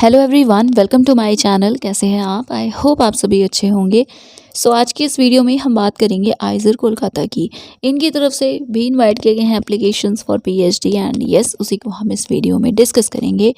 Hello everyone, welcome to my channel. कैसे हैं आप? आई होप आप सभी अच्छे होंगे। आज की इस वीडियो में हम बात करेंगे आइजर कोलकाता की। इनकी तरफ से भी इनवाइट किए गए हैं applications for PhD and yes, उसी को हम इस वीडियो में डिस्कस करेंगे।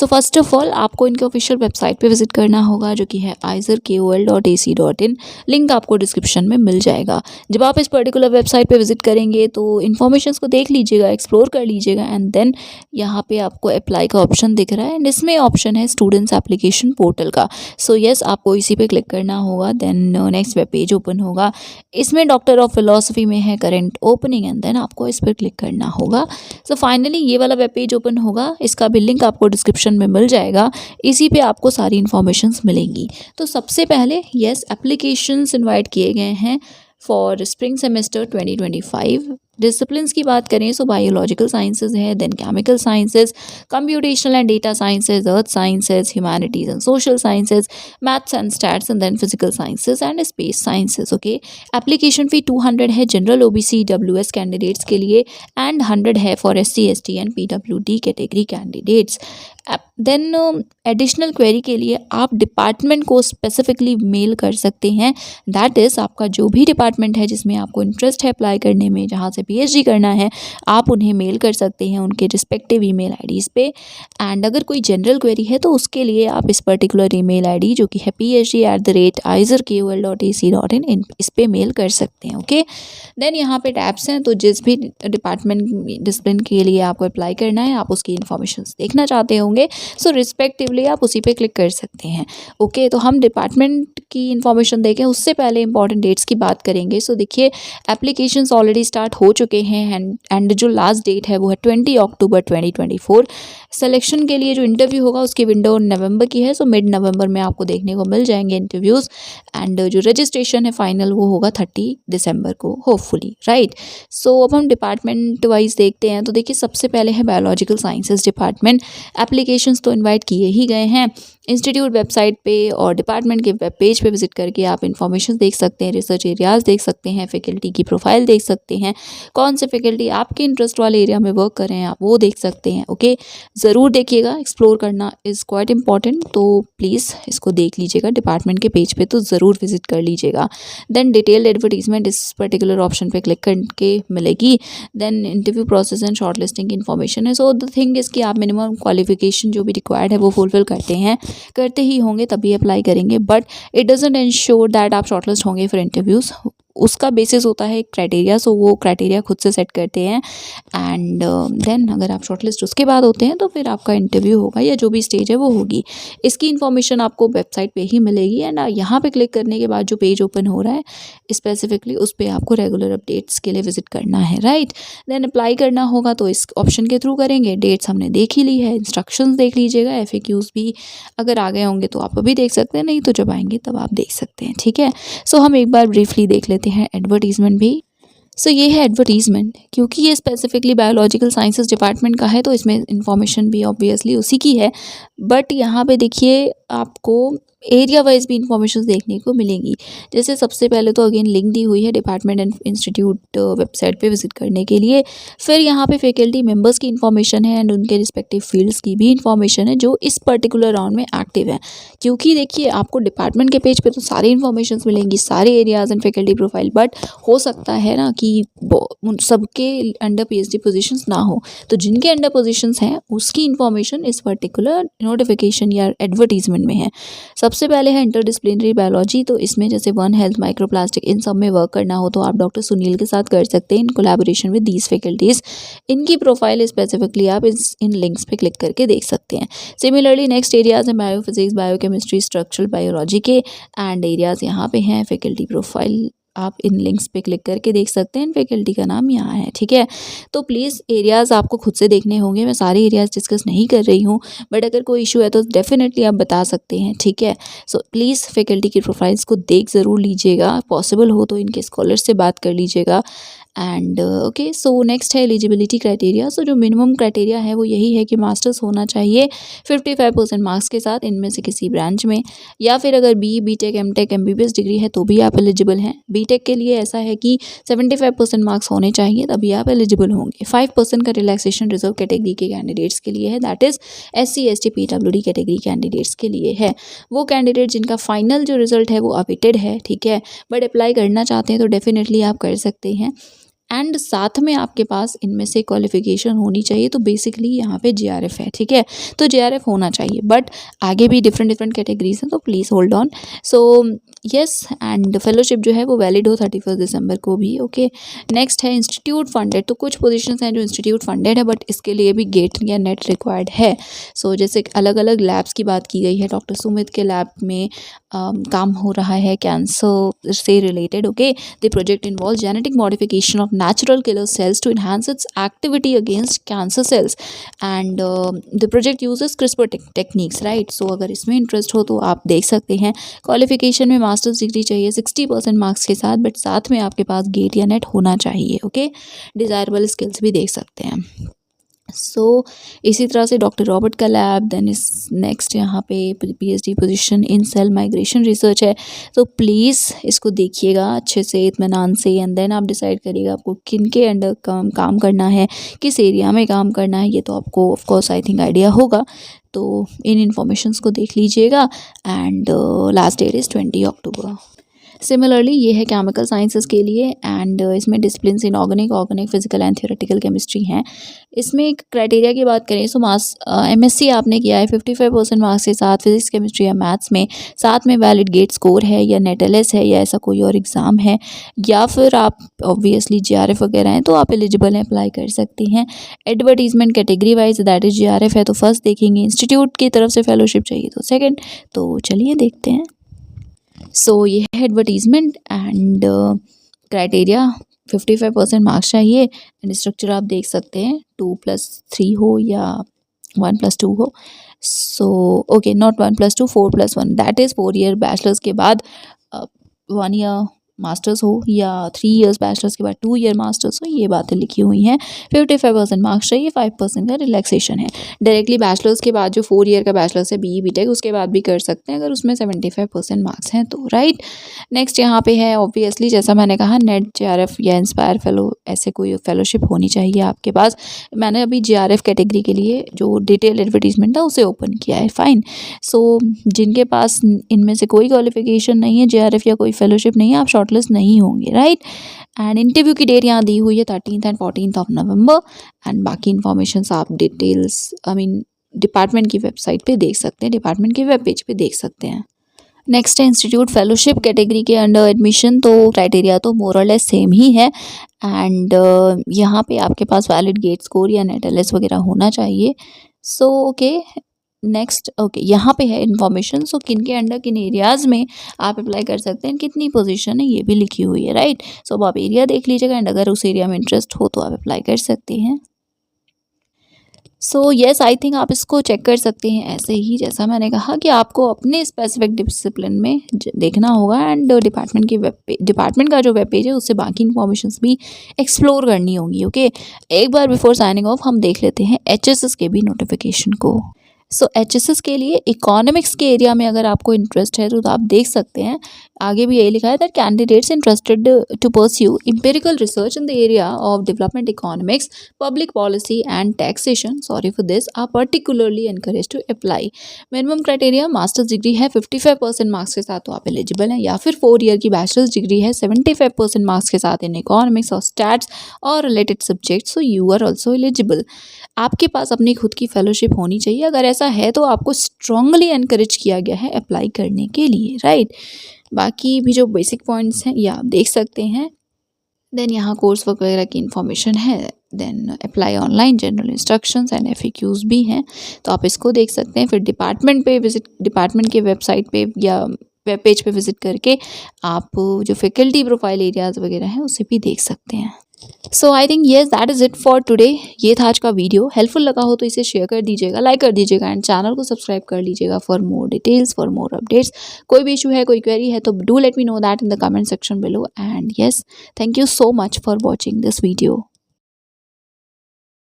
फर्स्ट ऑफ ऑल आपको इनके ऑफिशियल वेबसाइट पे विजिट करना होगा, जो कि है izerkol.ac.in। लिंक आपको डिस्क्रिप्शन में मिल जाएगा। जब आप इस पर्टिकुलर वेबसाइट पे विजिट करेंगे तो इन्फॉर्मेशंस को देख लीजिएगा, एक्सप्लोर कर लीजिएगा एंड देन यहाँ पे आपको अप्लाई का ऑप्शन दिख रहा है एंड इसमें ऑप्शन है स्टूडेंट्स एप्लीकेशन पोर्टल का। यस, आपको इसी पे क्लिक करना होगा। Then next web page open होगा। इसमें डॉक्टर ऑफ फिलोसफी में है करंट ओपनिंग एंड देन आपको इस पर क्लिक करना होगा। फाइनली ये वाला वेब पेज ओपन होगा। इसका भी लिंक आपको डिस्क्रिप्शन में मिल जाएगा। इसी पे आपको सारी इन्फॉर्मेशंस मिलेंगी। तो सबसे पहले यस, एप्लीकेशंस इनवाइट किए गए हैं फॉर स्प्रिंग सेमेस्टर 2025। डिसिप्लिन्स की बात करें तो बायोलॉजिकल साइंसेज है, then chemical sciences, computational and data sciences, earth sciences, humanities and social sciences, maths and stats and then physical sciences and space sciences. Okay, application fee 200 है general OBC WS candidates के लिए and 100 है for SC ST and PWD category candidates. Then additional query के लिए आप department को specifically mail कर सकते हैं। दैट इज़ आपका जो भी डिपार्टमेंट है जिसमें आपको इंटरेस्ट है अप्लाई करने में, जहाँ से पीएचडी करना है, आप उन्हें मेल कर सकते हैं उनके रिस्पेक्टिव ईमेल आईडीज़ पे। एंड अगर कोई जनरल क्वेरी है तो उसके लिए आप इस पर्टिकुलर ईमेल आईडी जो कि है phd@izerkol.ac.in इस पे मेल कर सकते हैं। ओके, देन यहाँ पे टैब्स हैं, तो जिस भी डिपार्टमेंट डिसिप्लिन के लिए आपको अप्लाई करना है आप उसकी इन्फॉर्मेशन देखना चाहते होंगे, रिस्पेक्टिवली आप उसी पे क्लिक कर सकते हैं। ओके, तो हम डिपार्टमेंट की इन्फॉर्मेशन देखें उससे पहले इंपॉर्टेंट डेट्स की बात करेंगे। देखिए, एप्लीकेशंस ऑलरेडी स्टार्ट हो चुके हैं एंड जो लास्ट डेट है वो है 20 अक्टूबर 2024। सिलेक्शन के लिए जो इंटरव्यू होगा उसकी विंडो नवंबर की है, मिड नवंबर में आपको देखने को मिल जाएंगे इंटरव्यूज़। एंड जो रजिस्ट्रेशन है फाइनल वो होगा 30 दिसंबर को होपफुली, राइट। अब हम डिपार्टमेंट वाइज देखते हैं। तो देखिए, सबसे पहले है बायोलॉजिकल साइंसेज डिपार्टमेंट। एप्लीकेशंस तो इनवाइट किए ही गए हैं। इंस्टीट्यूट वेबसाइट पे और डिपार्टमेंट के वेब पेज पे विजिट करके आप इन्फॉर्मेशन देख सकते हैं, रिसर्च एरियाज़ देख सकते हैं, फैकल्टी की प्रोफाइल देख सकते हैं, कौन से फैकल्टी आपके इंटरेस्ट वाले एरिया में वर्क कर रहे हैं आप वो देख सकते हैं। ओके, ज़रूर देखिएगा, एक्सप्लोर करना इज़ क्वाइट इंपॉर्टेंट, तो प्लीज़ इसको देख लीजिएगा। डिपार्टमेंट के पेज पे तो ज़रूर विजिट कर लीजिएगा। देन डिटेल्ड एडवर्टीजमेंट इस पर्टिकुलर ऑप्शन पे क्लिक करके मिलेगी। Then interview process and short listing की इन्फॉर्मेशन है। द थिंग इज़ कि आप मिनिमम क्वालिफिकेशन जो भी रिक्वायर्ड है वो फुलफिल करते ही होंगे तभी अप्लाई करेंगे, but it doesn't ensure that आप शॉर्टलिस्ट होंगे फॉर इंटरव्यूज़। उसका बेसिस होता है एक क्राइटेरिया, वो क्राइटेरिया खुद से सेट करते हैं एंड देन अगर आप शॉर्टलिस्ट उसके बाद होते हैं तो फिर आपका इंटरव्यू होगा या जो भी स्टेज है वो होगी। इसकी इन्फॉर्मेशन आपको वेबसाइट पे ही मिलेगी एंड यहाँ पे क्लिक करने के बाद जो पेज ओपन हो रहा है स्पेसिफिकली उस पर आपको रेगुलर अपडेट्स के लिए विजिट करना है, राइट। देन अप्लाई करना होगा तो इस ऑप्शन के थ्रू करेंगे। डेट्स हमने देख ही ली है, इंस्ट्रक्शंस देख लीजिएगा, एफएक्यूज़ भी अगर आ गए होंगे तो आप अभी देख सकते हैं, नहीं तो जब आएंगे तब आप देख सकते हैं, ठीक है। हम एक बार ब्रीफली देख लेते हैं एडवर्टीजमेंट भी। ये है एडवर्टीजमेंट। क्योंकि ये स्पेसिफिकली बायोलॉजिकल साइंसेज डिपार्टमेंट का है तो इसमें इंफॉर्मेशन भी ऑब्वियसली उसी की है, बट यहाँ पे देखिए आपको एरिया वाइज भी इंफॉर्मेशन देखने को मिलेंगी। जैसे सबसे पहले तो अगेन लिंक दी हुई है डिपार्टमेंट एंड इंस्टीट्यूट वेबसाइट पे विजिट करने के लिए। फिर यहाँ पे फैकल्टी मेंबर्स की इन्फॉर्मेशन है एंड उनके रिस्पेक्टिव फील्ड्स की भी इन्फॉर्मेशन है जो इस पर्टिकुलर राउंड में एक्टिव है। क्योंकि देखिए, आपको डिपार्टमेंट के पेज पे तो सारी इन्फॉर्मेशन मिलेंगी, सारे areas and faculty profile, but हो सकता है ना कि उन सबके अंडर पीएचडी पोजीशंस ना हो, तो जिनके अंडर पोजीशंस हैं उसकी इन्फॉर्मेशन इस पर्टिकुलर नोटिफिकेशन या एडवर्टीजमेंट में है। सबसे पहले है इंटरडिसिप्लिनरी बायोलॉजी। तो इसमें जैसे वन हेल्थ, माइक्रोप्लास्टिक, इन सब में वर्क करना हो तो आप डॉक्टर सुनील के साथ कर सकते हैं in collaboration with these faculties. इनकी प्रोफाइल स्पेसिफिकली आप इन लिंक्स पे क्लिक करके देख सकते हैं। सिमिलरली नेक्स्ट एरियाज हैं बायोफिजिक्स, बायोकेमिस्ट्री, स्ट्रक्चरल बायोलॉजी के एंड एरियाज़ यहाँ पे हैं। फैकल्टी प्रोफाइल आप इन लिंक्स पे क्लिक करके देख सकते हैं। फैकल्टी का नाम यहाँ है, ठीक है। तो प्लीज़ एरियाज़ आपको खुद से देखने होंगे, मैं सारे एरियाज़ डिस्कस नहीं कर रही हूँ, बट अगर कोई इशू है तो डेफिनेटली आप बता सकते हैं, ठीक है। प्लीज़ फैकल्टी की प्रोफाइल्स को देख ज़रूर लीजिएगा, पॉसिबल हो तो इनके स्कॉलर से बात कर लीजिएगा एंड ओके, सो नेक्स्ट है एलिजिबिलिटी क्राइटेरिया। सो जो मिनिमम क्राइटेरिया है वो यही है कि मास्टर्स होना चाहिए 55% मार्क्स के साथ इनमें से किसी ब्रांच में, या फिर अगर बीटेक एमटेक एमबीबीएस डिग्री है तो भी आप एलिजिबल हैं। बीटेक के लिए ऐसा है कि 75% मार्क्स होने चाहिए तभी आप एलिजिबल होंगे। 5% का रिलैक्सेशन रिजर्व कैटेगरी के कैंडिडेट्स के लिए है, that is SC ST PWD category candidates के लिए है। वो कैंडिडेट जिनका फाइनल जो रिजल्ट है वो अवेटेड है, ठीक है, बट अप्लाई करना चाहते हैं तो डेफिनेटली आप कर सकते हैं। एंड साथ में आपके पास इनमें से क्वालिफिकेशन होनी चाहिए। तो बेसिकली यहाँ पे JRF है, ठीक है, तो JRF होना चाहिए, बट आगे भी डिफरेंट कैटेगरीज हैं तो please hold on. So yes, and fellowship जो है वो वैलिड हो 31 दिसंबर को भी। ओके, नेक्स्ट है इंस्टीट्यूट फंडेड। तो कुछ पोजीशंस हैं जो इंस्टीट्यूट फंडेड है बट इसके लिए भी गेट या नेट रिक्वायर्ड है। सो जैसे अलग अलग लैब्स की बात की गई है, डॉक्टर सुमित के लैब में काम हो रहा है कैंसर से related. Okay, the project involve genetic modification of natural killer cells to enhance its activity against cancer cells and the project uses CRISPR techniques, right? So अगर इसमें इंटरेस्ट हो तो आप देख सकते हैं। क्वालिफिकेशन में मास्टर्स डिग्री चाहिए 60% मार्क्स के साथ, बट साथ में आपके पास गेट या नेट होना चाहिए। ओके, डिज़ायरेबल स्किल्स भी देख सकते हैं। सो इसी तरह से डॉक्टर रॉबर्ट का लैब, देन इस नेक्स्ट यहाँ पे PhD position in cell migration research है। तो प्लीज़ इसको देखिएगा अच्छे से, इत्मीनान से, एंड देन आप डिसाइड करिएगा आपको किन के अंडर काम करना है, किस एरिया में काम करना है। ये तो आपको of course I think idea होगा, तो इन इन्फॉर्मेशंस को देख लीजिएगा। And last that is 20 October. Similarly ये है केमिकल साइंसेस के लिए, एंड इसमें disciplines in organic physical and theoretical chemistry हैं। इसमें एक क्राइटेरिया की बात करें तो MSc आपने किया है 55% मार्क्स के साथ फिजिक्स केमिस्ट्री या मैथ्स में, साथ में वैलिड गेट स्कोर है या नेट LS है या ऐसा कोई और एग्ज़ाम है, या फिर आप ऑब्वियसली JRF वगैरह हैं तो आप एलिजिबल हैं, अप्लाई कर सकते हैं। Advertisement category wise that is JRF है तो फर्स्ट देखेंगे, इंस्टीट्यूट की तरफ से फेलोशिप चाहिए तो सेकेंड। तो चलिए देखते हैं। सो ये है एडवर्टीजमेंट एंड क्राइटेरिया, 55% मार्क्स चाहिए एंड स्ट्रक्चर आप देख सकते हैं 2+3 हो या 1+2 हो। So okay, not 1+2, 4+1, that is 4 year bachelors के बाद 1 ईयर मास्टर्स हो, या 3 इयर्स बैचलर्स के बाद 2 ईयर मास्टर्स हो, ये बातें लिखी हुई हैं। 55% मार्क्स चाहिए, 5% का रिलैक्सेशन है। डायरेक्टली बैचलर्स के बाद जो 4 ईयर का बैचलर्स है BE BTech उसके बाद भी कर सकते हैं अगर उसमें 75% मार्क्स हैं तो, राइट। नेक्स्ट यहाँ पे है ऑब्वियसली जैसा मैंने कहा नेट JRF या इंस्पायर फेलो, ऐसे कोई फेलोशिप होनी चाहिए आपके पास। मैंने अभी JRF कैटेगरी के लिए जो डिटेल एडवर्टीजमेंट था उसे ओपन किया है, फाइन। सो जिनके पास इनमें से कोई क्वालिफिकेशन नहीं है, JRF या कोई फेलोशिप नहीं है, आप शॉर्टलिस्ट नहीं होंगे, राइट। एंड इंटरव्यू की डेट यहाँ दी हुई है 13 एंड 14 ऑफ नवंबर। एंड बाकी इन्फॉर्मेशन आप डिटेल्स डिपार्टमेंट की वेबसाइट पे देख सकते हैं, डिपार्टमेंट के वेब पेज पे देख सकते हैं। नेक्स्ट है इंस्टीट्यूट फेलोशिप कैटेगरी के अंडर एडमिशन। तो क्राइटेरिया तो मोर और लेस सेम ही है, एंड यहाँ पे आपके पास वैलिड गेट स्कोर या नेट LS वगैरह होना चाहिए। सो ओके, नेक्स्ट ओके, यहाँ पे है इन्फॉर्मेशन। सो किन के अंडर किन एरियाज़ में आप अप्लाई कर सकते हैं, कितनी पोजीशन है ये भी लिखी हुई है, राइट। सो अब आप एरिया देख लीजिएगा एंड अगर उस एरिया में इंटरेस्ट हो तो आप अप्लाई कर सकते हैं। सो येस, आई थिंक आप इसको चेक कर सकते हैं ऐसे ही जैसा मैंने कहा कि आपको अपने स्पेसिफिक डिसिप्लिन में देखना होगा, एंड डिपार्टमेंट का जो वेब पेज है उससे बाकी इन्फॉर्मेशंस भी एक्सप्लोर करनी होगी। ओके, एक बार बिफोर साइनिंग ऑफ हम देख लेते हैं HSS के भी नोटिफिकेशन को। सो HSS के लिए इकोनॉमिक्स के एरिया में अगर आपको इंटरेस्ट है तो आप देख सकते हैं, आगे भी यही लिखा है that candidates interested to pursue empirical research in the area of development economics, public policy and taxation, sorry for this, are particularly encourage to apply. Minimum criteria masters degree है 55% मार्क्स के साथ तो आप एलिजिबल हैं, या फिर 4 year की bachelors degree है 75% मार्क्स के साथ इन इकोनॉमिक्स और स्टैट्स और related subjects, so you are also eligible. आपके पास अपनी खुद की फेलोशिप होनी चाहिए, अगर ऐसा है तो आपको स्ट्रांगली एनकरेज किया गया है अप्लाई करने के लिए, राइट। बाकी भी जो बेसिक पॉइंट्स हैं ये आप देख सकते हैं। देन यहाँ कोर्स वर्क वगैरह की इन्फॉर्मेशन है, then apply online, general instructions and FAQs भी हैं तो आप इसको देख सकते हैं। फिर डिपार्टमेंट के वेबसाइट पे या वेब पेज पे विजिट करके आप जो फैकल्टी प्रोफाइल एरियाज़ वगैरह हैं उसे भी देख सकते हैं। So I think yes that is it for today. ये था आज का वीडियो। हेल्पफुल लगा हो तो इसे शेयर कर दीजिएगा, लाइक कर दीजिएगा एंड चैनल को सब्सक्राइब कर लीजिएगा for more details, for more updates. कोई भी इशू है, कोई क्वेरी है तो do let me know that in the comment section below. And yes, thank you so much for watching this video.